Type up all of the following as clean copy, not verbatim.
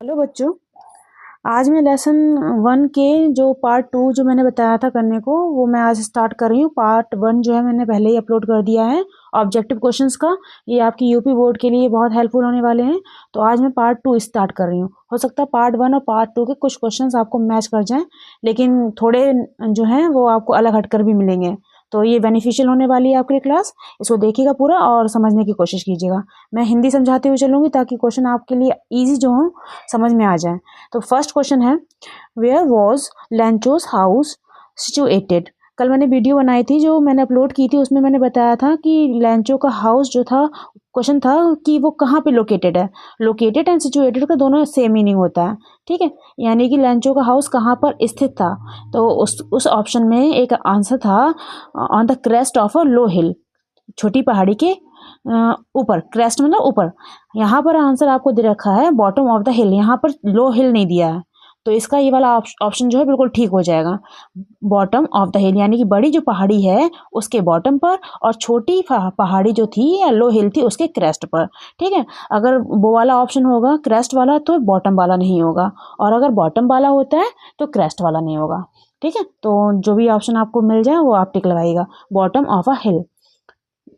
Hello बच्चों। आज मैं लेसन 1 के जो पार्ट 2 जो मैंने बताया था करने को वो मैं आज स्टार्ट कर रही हूँ। पार्ट 1 जो है मैंने पहले ही अपलोड कर दिया है ऑब्जेक्टिव क्वेश्चंस का। ये आपकी यूपी बोर्ड के लिए बहुत हेल्पफुल होने वाले हैं। तो आज मैं पार्ट 2 स्टार्ट कर रही हूँ। हो सकता है पार्ट 1 और पार्ट 2 के कुछ क्वेश्चंस आपको मैच कर जाएं, लेकिन थोड़े जो हैं वो आपको अलग हटकर भी मिलेंगे। तो ये बेनिफिशियल होने वाली है आपके लिए क्लास। इसको देखिएगा पूरा और समझने की कोशिश कीजिएगा। मैं हिंदी समझाते हुए चलूँगी ताकि क्वेश्चन आपके लिए ईजी जो हो समझ में आ जाए। तो फर्स्ट क्वेश्चन है, वेयर वॉज लैंचोस हाउस सिचुएटेड। कल मैंने वीडियो बनाई थी जो मैंने अपलोड की थी, उसमें मैंने बताया था कि लैंचो का हाउस जो था, क्वेश्चन था कि वो कहाँ पे लोकेटेड है। लोकेटेड एंड सिचुएटेड का दोनों सेम मीनिंग होता है, ठीक है। यानी कि लैंचो का हाउस कहाँ पर स्थित था, तो उस ऑप्शन में एक आंसर था on the crest of a low hill, छोटी पहाड़ी के ऊपर। क्रेस्ट मतलब ऊपर। यहाँ पर आंसर आपको दे रखा है बॉटम ऑफ द हिल, यहाँ पर लो हिल नहीं दिया है, तो इसका ये वाला ऑप्शन जो है बिल्कुल ठीक हो जाएगा। बॉटम ऑफ द हिल यानी कि बड़ी जो पहाड़ी है उसके बॉटम पर, और छोटी पहाड़ी जो थी या लो हिल थी उसके क्रेस्ट पर, ठीक है। अगर वो वाला ऑप्शन होगा क्रेस्ट वाला तो बॉटम वाला नहीं होगा, और अगर बॉटम वाला होता है तो क्रेस्ट वाला नहीं होगा, ठीक है। तो जो भी ऑप्शन आपको मिल जाए वो आप टिक लगाइएगा, bottom of a hill.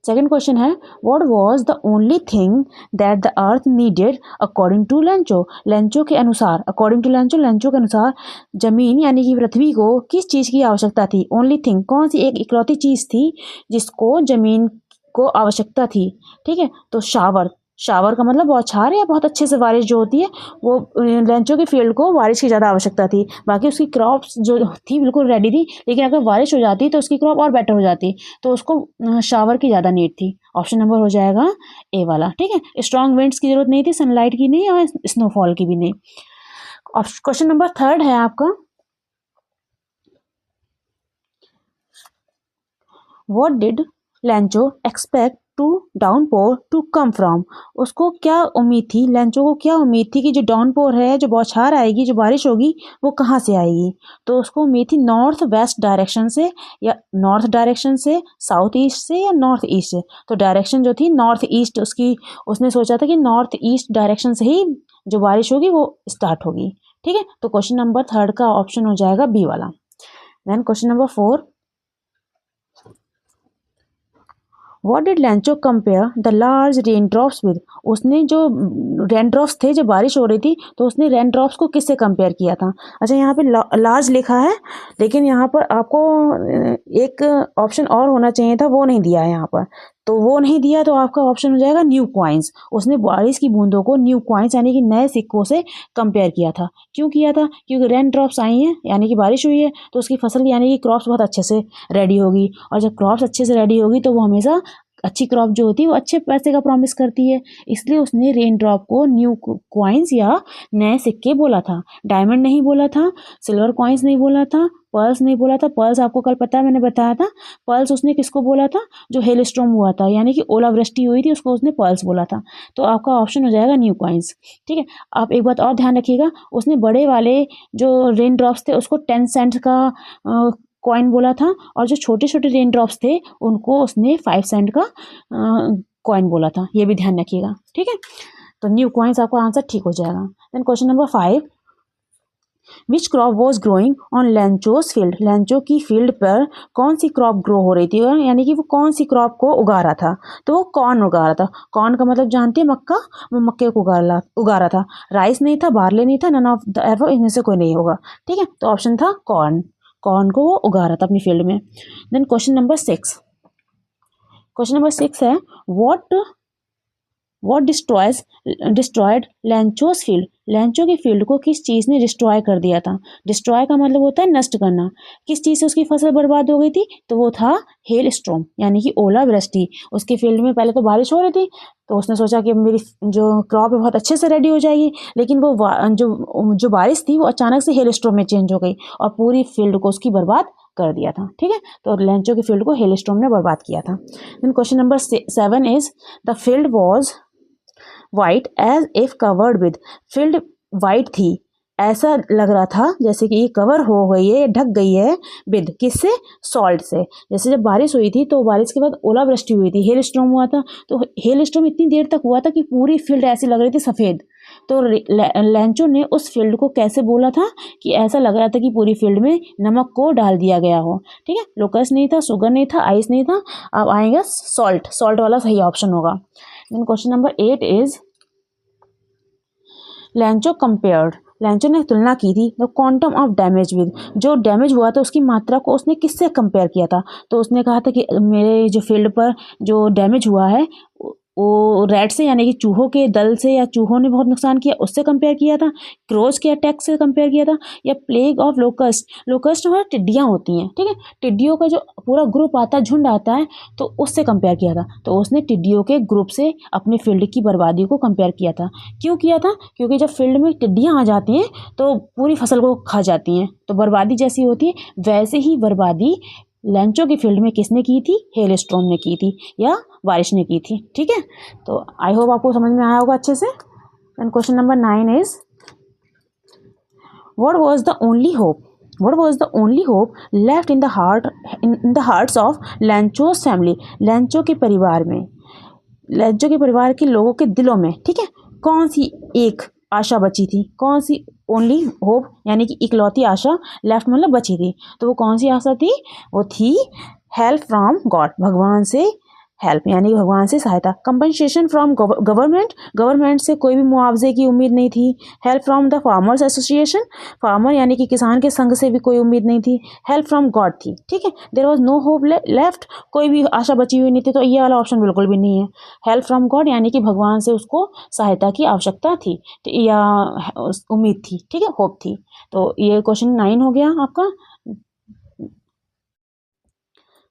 Second question है, what was the only thing that the earth needed according to Lencho. Lencho के अनुसार, अकॉर्डिंग टू लेंचो, लेंचो के अनुसार जमीन यानी कि पृथ्वी को किस चीज़ की आवश्यकता थी। ओनली थिंग कौन सी एक इकलौती चीज़ थी जिसको जमीन को आवश्यकता थी, ठीक है। तो शावर, शावर का मतलब बौछार या बहुत अच्छे से बारिश जो होती है, वो लेंचो के फील्ड को बारिश की ज़्यादा आवश्यकता थी। बाकी उसकी क्रॉप्स जो थी बिल्कुल रेडी थी, लेकिन अगर बारिश हो जाती तो उसकी क्रॉप और बेटर हो जाती, तो उसको शावर की ज़्यादा नीड थी। ऑप्शन नंबर हो जाएगा ए वाला, ठीक है। स्ट्रॉन्ग विंड्स की जरूरत नहीं थी, सनलाइट की नहीं और स्नोफॉल की भी नहीं। क्वेश्चन नंबर थर्ड है आपका, what did Lencho expect to downpour to come from. उसको क्या उम्मीद थी, लेंचो को क्या उम्मीद थी कि जो डाउनपोर है, जो बौछार आएगी, जो बारिश होगी, वो कहाँ से आएगी। तो उसको उम्मीद थी नॉर्थ वेस्ट डायरेक्शन से, या नॉर्थ डायरेक्शन से, साउथ ईस्ट से, या नॉर्थ ईस्ट से। तो डायरेक्शन जो थी नॉर्थ ईस्ट उसकी, उसने सोचा था कि नॉर्थ ईस्ट डायरेक्शन से ही जो बारिश होगी वो स्टार्ट होगी, ठीक है। तो क्वेश्चन नंबर थर्ड का ऑप्शन हो जाएगा बी वाला। Then question number 4, what did Lencho compare the large rain drops with. उसने जो रेन ड्रॉप्स थे, जब बारिश हो रही थी तो उसने रेन ड्रॉप्स को किससे कंपेयर किया था। अच्छा, यहाँ पे लार्ज लिखा है, लेकिन यहाँ पर आपको एक ऑप्शन और होना चाहिए था, वो नहीं दिया है यहाँ पर। तो वो नहीं दिया तो आपका ऑप्शन हो जाएगा न्यू क्वाइंस। उसने बारिश की बूंदों को न्यू क्वाइंस यानी कि नए सिक्कों से कंपेयर किया था। क्यों किया था, क्योंकि रेन ड्रॉप्स आई हैं यानी कि बारिश हुई है, तो उसकी फसल यानी कि क्रॉप्स बहुत अच्छे से रेडी होगी, और जब क्रॉप्स अच्छे से रेडी होगी तो वो हमेशा अच्छी क्रॉप जो होती है वो अच्छे पैसे का प्रॉमिस करती है। इसलिए उसने रेन ड्रॉप को न्यू क्वाइंस या नए सिक्के बोला था। डायमंड नहीं बोला था, सिल्वर कॉइन्स नहीं बोला था, पर्ल्स नहीं बोला था। पर्ल्स आपको कल पता है, मैंने बताया था। पर्ल्स उसने किसको बोला था, जो हेल स्टॉर्म हुआ था यानी कि ओलावृष्टि हुई थी, उसको उसने पर्ल्स बोला था। तो आपका ऑप्शन हो जाएगा न्यू कॉइन्स, ठीक है। आप एक बात और ध्यान रखिएगा, उसने बड़े वाले जो रेन ड्रॉप्स थे उसको 10 सेंट का कॉइन बोला था, और जो छोटे छोटे रेन ड्रॉप्स थे उनको उसने 5 सेंट का कॉइन बोला था। ये भी ध्यान रखिएगा, ठीक है। तो न्यू कॉइन्स आपका आंसर ठीक हो जाएगा। Then question number 5, which crop was growing on Lencho's field. Lencho की फील्ड पर कौन सी क्रॉप ग्रो हो रही थी, यानी कि वो कौन सी क्रॉप को उगा रहा था। तो वो कॉर्न उगा रहा था। कॉर्न का मतलब जानते हैं मक्का, वो मक्के को उगा रहा था। राइस नहीं था, बार्ले नहीं था, नन ऑफ द एबव इनमें से कोई नहीं होगा, ठीक है। तो ऑप्शन था कॉर्न। कॉर्न को वो उगा रहा था अपनी फील्ड में। Then question number 6, question number 6 है, what destroyed Lencho's field. Lencho की फील्ड को किस चीज़ ने डिस्ट्रॉय कर दिया था। डिस्ट्रॉय का मतलब होता है नष्ट करना। किस चीज़ से उसकी फसल बर्बाद हो गई थी, तो वो था हेल स्टॉर्म यानी कि ओलावृष्टि। उसके फील्ड में पहले तो बारिश हो रही थी, तो उसने सोचा कि मेरी जो क्रॉप है बहुत अच्छे से रेडी हो जाएगी, लेकिन वो जो बारिश थी वो अचानक से हेल स्टॉर्म में चेंज हो गई और पूरी फील्ड को उसकी बर्बाद कर दिया था, ठीक है। तो लेंचो की फील्ड को हेल स्टॉर्म ने बर्बाद किया था। Then question number 7 is, the field was white as if covered with. Field white थी, ऐसा लग रहा था जैसे कि ये कवर हो गई है, ढक गई है विद, किससे, सॉल्ट से। जैसे जब बारिश हुई थी तो बारिश के बाद ओलावृष्टि हुई थी, हेल स्टॉर्म हुआ था, तो हेल स्टॉर्म इतनी देर तक हुआ था कि पूरी फील्ड ऐसी लग रही थी सफ़ेद, तो लैंचो ने उस फील्ड को कैसे बोला था कि ऐसा लग रहा था कि पूरी फील्ड में नमक को डाल दिया गया हो। ठीक है, लोकस नहीं था, शुगर नहीं था, आइस नहीं था। अब आएगा सॉल्ट, सॉल्ट वाला सही ऑप्शन होगा। Then question number 8 is Lencho compared, Lencho ने तुलना की थी the quantum of damage with, जो डैमेज हुआ था उसकी मात्रा को उसने किससे कंपेयर किया था। तो उसने कहा था कि मेरे जो फील्ड पर जो डैमेज हुआ है वो रैट से यानी कि चूहों के दल से, या चूहों ने बहुत नुकसान किया उससे कंपेयर किया था, क्रोज के अटैक से कंपेयर किया था, या प्लेग ऑफ लोकस्ट, लोकस्ट और टिड्डियाँ होती हैं, ठीक है, टिड्डियों का जो पूरा ग्रुप आता है, झुंड आता है, तो उससे कंपेयर किया था। तो उसने टिड्डियों के ग्रुप से अपने फील्ड की बर्बादी को कंपेयर किया था। क्यों किया था? क्योंकि जब फील्ड में टिड्डियाँ आ जाती हैं तो पूरी फसल को खा जाती हैं, तो बर्बादी जैसी होती है। वैसे ही बर्बादी लैंचो की फील्ड में किसने की थी? हेलस्टॉर्म ने की थी या बारिश ने की थी। ठीक है, तो आई होप आपको समझ में आया होगा अच्छे से। Then question number 9 is what was the only hope, what was the only hope left in the hearts of Lencho's family, Lencho के परिवार में, लैंचो के परिवार के लोगों के दिलों में, ठीक है, कौन सी एक आशा बची थी? कौन सी ओनली होप यानी कि इकलौती आशा, लेफ्ट मतलब बची थी, तो वो कौन सी आशा थी? वो थी हेल्प फ्रॉम गॉड, भगवान से हेल्प यानी कि भगवान से सहायता। कंपनसेशन फ्रॉम गवर्नमेंट, गवर्नमेंट से कोई भी मुआवजे की उम्मीद नहीं थी। Help from the farmers association, farmer यानी कि किसान के संघ से भी कोई उम्मीद नहीं थी। हेल्प फ्रॉम गॉड थी। ठीक है, there was no hope left, कोई भी आशा बची हुई नहीं थी, तो ये वाला ऑप्शन बिल्कुल भी नहीं है। हेल्प फ्रॉम गॉड यानी कि भगवान से उसको सहायता की आवश्यकता थी या उम्मीद थी, ठीक है, होप थी। तो ये क्वेश्चन 9 हो गया आपका।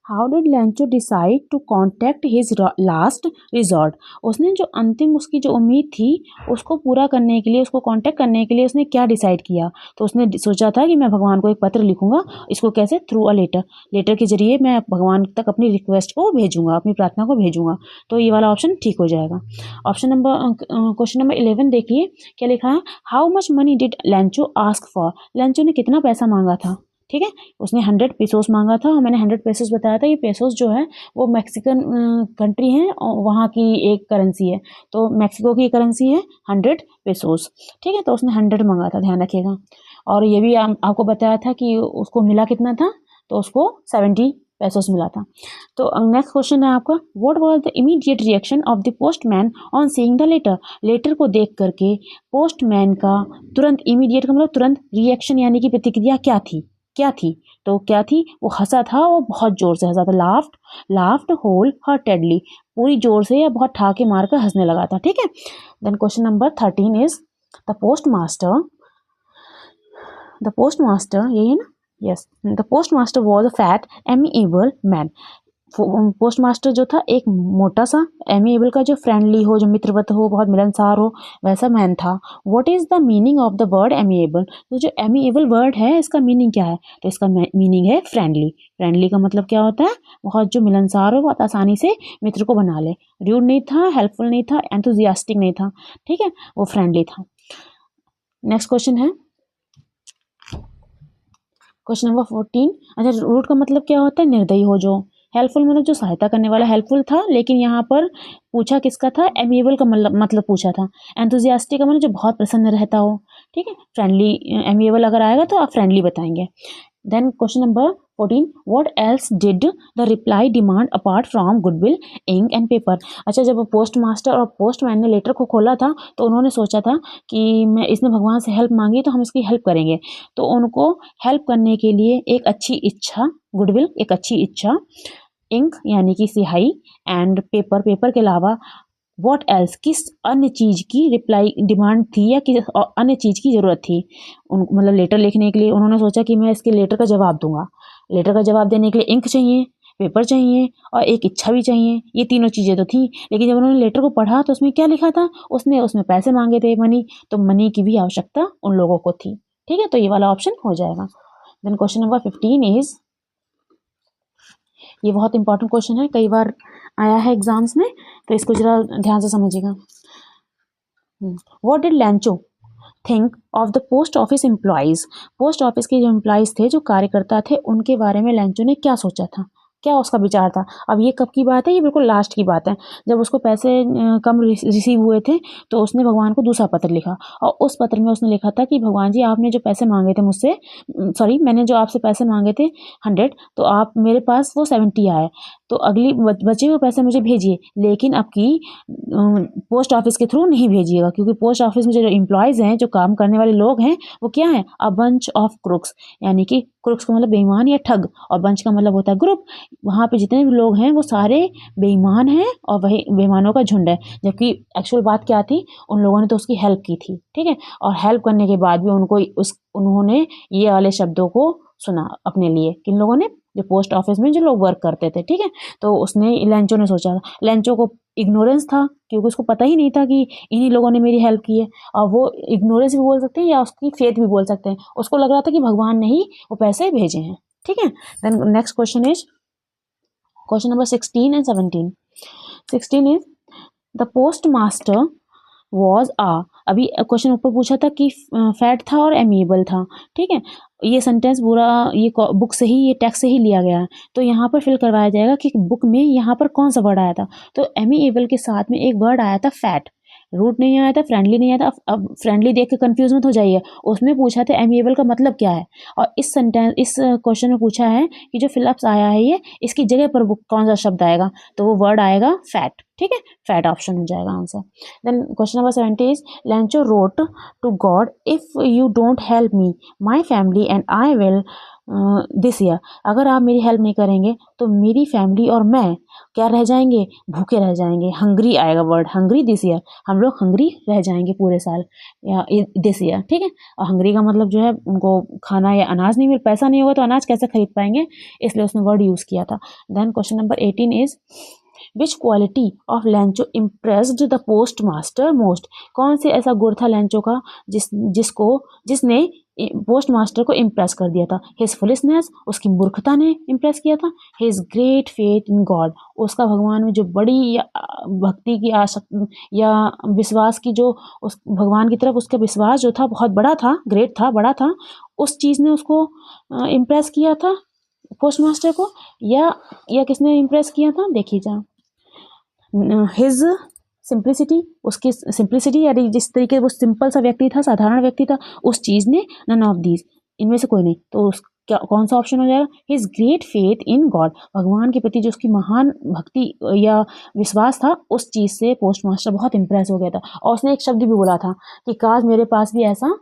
How did Lencho decide to contact his last resort, उसने जो अंतिम उसकी जो उम्मीद थी उसको पूरा करने के लिए, उसको कॉन्टैक्ट करने के लिए उसने क्या डिसाइड किया? तो उसने सोचा था कि मैं भगवान को एक पत्र लिखूंगा, इसको कैसे? थ्रू अ लेटर, लेटर के जरिए मैं भगवान तक अपनी रिक्वेस्ट को भेजूंगा, अपनी प्रार्थना को भेजूंगा। तो ये वाला ऑप्शन ठीक हो जाएगा। ऑप्शन नंबर क्वेश्चन नंबर 11 देखिए क्या लिखा है। How much money did लैंचो ask for, लैंचो ने कितना पैसा मांगा था? ठीक है, उसने 100 पेसोस मांगा था, और मैंने 100 पेसोस बताया था। ये पेसोस जो है वो मैक्सिकन कंट्री है और वहाँ की एक करेंसी है, तो मैक्सिको की करेंसी है 100 पेसोस। ठीक है, तो उसने 100 मांगा था, ध्यान रखिएगा। और ये भी आपको बताया था कि उसको मिला कितना था, तो उसको 70 पेसोस मिला था। तो नेक्स्ट क्वेश्चन है आपका, what was the immediate reaction of the postman on seeing the letter, letter को देख करके पोस्टमैन का तुरंत, इमीडिएट का मतलब तुरंत, रिएक्शन यानी कि प्रतिक्रिया क्या थी? क्या थी? तो क्या थी? वो हंसा था, वो बहुत जोर से हंसा था, लाफ्ड, लाफ्ड होल हार्टेडली, पूरी जोर से या बहुत ठाके मार कर हंसने लगा था। ठीक है, then question number 13 is the post master, the post master यही है ना? Yes, the post master was a fat amiable man, postmaster जो था एक मोटा सा, एमिएबल का जो फ्रेंडली हो, जो मित्रवत हो, बहुत मिलनसार हो, वैसा मैन था। What is the meaning of the word amiable, तो जो एमिएबल वर्ड है इसका मीनिंग क्या है? तो इसका मीनिंग है फ्रेंडली। फ्रेंडली का मतलब क्या होता है? बहुत जो मिलनसार हो, बहुत आसानी से मित्र को बना ले। र्यूड नहीं था, हेल्पफुल नहीं था, एंथुजियास्टिक नहीं था, ठीक है, वो फ्रेंडली था। नेक्स्ट क्वेश्चन है क्वेश्चन नंबर 14। अच्छा, रूड का मतलब क्या होता है? निर्दयी हो जो। हेल्पफुल मतलब जो सहायता करने वाला, हेल्पफुल था, लेकिन यहाँ पर पूछा किसका था? एमिएबल का मतलब पूछा था। एंथुजियास्टिक का मतलब जो बहुत प्रसन्न रहता हो। ठीक है, फ्रेंडली, एमिएबल अगर आएगा तो आप फ्रेंडली बताएंगे। Then question number 14, what else did the reply demand apart from goodwill, ink and paper. अच्छा, जब पोस्ट मास्टर और पोस्टमैन ने लेटर को खोला था तो उन्होंने सोचा था कि मैं, इसने भगवान से हेल्प मांगी तो हम इसकी हेल्प करेंगे, तो उनको हेल्प करने के लिए एक अच्छी इच्छा, गुडविल एक अच्छी इच्छा, इंक यानी कि स्याही, एंड पेपर, पेपर के अलावा व्हाट एल्स किस अन्य चीज़ की रिप्लाई डिमांड थी या किस अन्य चीज़ की ज़रूरत थी उन, मतलब लेटर लिखने के लिए उन्होंने सोचा कि मैं इसके लेटर का जवाब दूंगा। लेटर का जवाब देने के लिए इंक चाहिए, पेपर चाहिए और एक इच्छा भी चाहिए। ये तीनों चीज़ें तो थी, लेकिन जब उन्होंने लेटर को पढ़ा तो उसमें क्या लिखा था? उसने उसमें पैसे मांगे थे, मनी, तो मनी की भी आवश्यकता उन लोगों को थी। ठीक है, तो ये वाला ऑप्शन हो जाएगा। देन क्वेश्चन नंबर 15 इज, ये बहुत इंपॉर्टेंट क्वेश्चन है, कई बार आया है एग्जाम्स में, तो इसको जरा ध्यान से समझिएगा। What did लैंचो think of the post office employees, post office के जो एम्प्लॉयज़ थे, जो कार्यकर्ता थे, उनके बारे में लैंचो ने क्या सोचा था? क्या उसका विचार था। अब ये कब की बात है, ये बिल्कुल लास्ट की बात है, जब उसको पैसे कम रिसीव हुए थे तो उसने भगवान को दूसरा पत्र लिखा, और उस पत्र में उसने लिखा था कि भगवान जी, आपने जो पैसे मांगे थे मुझसे, सॉरी, मैंने जो आपसे पैसे मांगे थे 100, तो आप मेरे पास वो 70 आए, तो अगली बचे हुए पैसे मुझे भेजिए, लेकिन अब की पोस्ट ऑफिस के थ्रू नहीं भेजिएगा, क्योंकि पोस्ट ऑफिस में जो एम्प्लॉयज़ हैं, जो काम करने वाले लोग हैं, वो क्या है, अ बंच ऑफ क्रुक्स, यानी कि क्रुक्स का मतलब बेईमान या ठग, और बंच का मतलब होता है ग्रुप। वहाँ पे जितने भी लोग हैं वो सारे बेईमान हैं और वही बेईमानों का झुंड है, जबकि एक्चुअल बात क्या थी, उन लोगों ने तो उसकी हेल्प की थी, ठीक है, और हेल्प करने के बाद भी उन्होंने ये वाले शब्दों को सुना अपने लिए, किन लोगों ने, जो पोस्ट ऑफिस में जो लोग वर्क करते थे, ठीक है। तो उसने लेंचो ने सोचा, लेंचो को इग्नोरेंस था, क्योंकि उसको पता ही नहीं था कि इन्हीं लोगों ने मेरी हेल्प की है, और वो इग्नोरेंस भी बोल सकते हैं या उसकी फेथ भी बोल सकते हैं, उसको लग रहा था कि भगवान ने ही वो पैसे भेजे हैं, ठीक है। Then next question is question number 16 and 17। 16 is the post master was ah, अभी क्वेश्चन ऊपर पूछा था कि फैट था और एमिएबल था, ठीक है। ये सेंटेंस पूरा ये बुक से ही, ये टेक्स्ट से ही लिया गया है, तो यहाँ पर फिल करवाया जाएगा कि बुक में यहाँ पर कौन सा वर्ड आया था। तो एमिएबल के साथ में एक वर्ड आया था फैट, रूट नहीं आया था, फ्रेंडली नहीं आया था। अब फ्रेंडली देख के कंफ्यूज मत हो जाइए, उसमें पूछा था एमिएबल का मतलब क्या है, और इस क्वेश्चन में पूछा है कि जो फिलअप्स आया है ये, इसकी जगह पर कौन सा शब्द आएगा, तो वो वर्ड आएगा फैट, ठीक है, फैट ऑप्शन हो जाएगा answer. Then question number 70 is Lencho wrote to God, if you don't help me, my family and I will this year, अगर आप मेरी हेल्प नहीं करेंगे तो मेरी फैमिली और मैं क्या रह जाएंगे, भूखे रह जाएंगे। हंग्री आएगा वर्ड, हंग्री दिस ईयर, हम लोग हंग्री रह जाएंगे पूरे साल या दिस ईयर, ठीक है। और हंग्री का मतलब जो है उनको खाना या अनाज नहीं मिल, पैसा नहीं होगा तो अनाज कैसे खरीद पाएंगे, इसलिए उसने वर्ड यूज़ किया था। Then question number 18 is which quality of Lencho impressed the post master most, कौन से ऐसा गुण था लेंचो का जिसने पोस्ट मास्टर को इम्प्रेस कर दिया था। हिज फुलिशनेस, उसकी मूर्खता ने इम्प्रेस किया था। His great faith in God, उसका भगवान में जो बड़ी भक्ति की या विश्वास की, जो उस भगवान की तरफ उसका विश्वास जो था बहुत बड़ा था, ग्रेट था, बड़ा था, उस चीज़ ने उसको इम्प्रेस किया था पोस्ट मास्टर को, या किसने इम्प्रेस किया था, देखिए जा हिज सिंप्लिसिटी, उसकी सिंप्लिसिटी, यानी जिस तरीके वो सिंपल सा व्यक्ति था, साधारण व्यक्ति था, उस चीज़ ने, नन ऑफ दीज, इनमें से कोई नहीं, तो क्या कौन सा ऑप्शन हो जाएगा, his great faith in God, भगवान के प्रति जो उसकी महान भक्ति या विश्वास था, उस चीज़ से पोस्ट मास्टर बहुत इंप्रेस हो गया था, और उसने एक शब्द भी बोला था कि काश मेरे पास भी ऐसा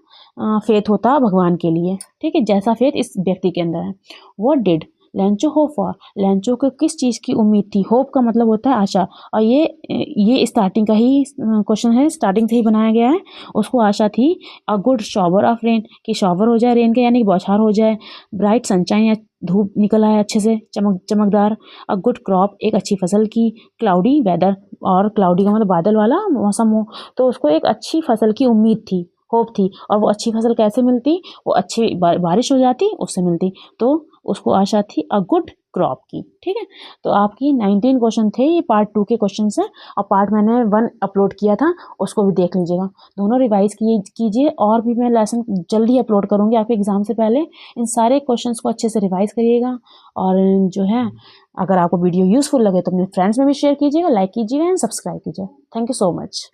फेथ होता भगवान के लिए, ठीक है, जैसा फेथ इस व्यक्ति के अंदर है। What did Lencho hope for, Lencho को किस चीज़ की उम्मीद थी, होप का मतलब होता है आशा, और ये स्टार्टिंग का ही क्वेश्चन है, स्टार्टिंग से ही बनाया गया है। उसको आशा थी a good shower of rain, कि शॉवर हो जाए रेन के, यानी कि बौछार हो जाए, ब्राइट सनशाइन, या धूप निकल आए अच्छे से, चमकदार, अ गुड क्रॉप, एक अच्छी फसल की, क्लाउडी वेदर, और क्लाउडी का मतलब बादल वाला मौसम हो, तो उसको एक अच्छी फसल की उम्मीद थी, होप थी, और वो अच्छी फसल कैसे मिलती, वो अच्छी बारिश हो जाती उससे मिलती, तो उसको आशा थी अ गुड क्रॉप की, ठीक है। तो आपकी 19 क्वेश्चन थे, ये पार्ट 2 के क्वेश्चन है, और पार्ट मैंने 1 अपलोड किया था, उसको भी देख लीजिएगा, दोनों रिवाइज कीजिए, और भी मैं लेसन जल्दी अपलोड करूँगी आपके एग्जाम से पहले। इन सारे क्वेश्चंस को अच्छे से रिवाइज करिएगा, और जो है अगर आपको वीडियो यूज़फुल लगे तो अपने फ्रेंड्स में भी शेयर कीजिएगा, लाइक कीजिएगा एंड सब्सक्राइब कीजिएगा। Thank you so much.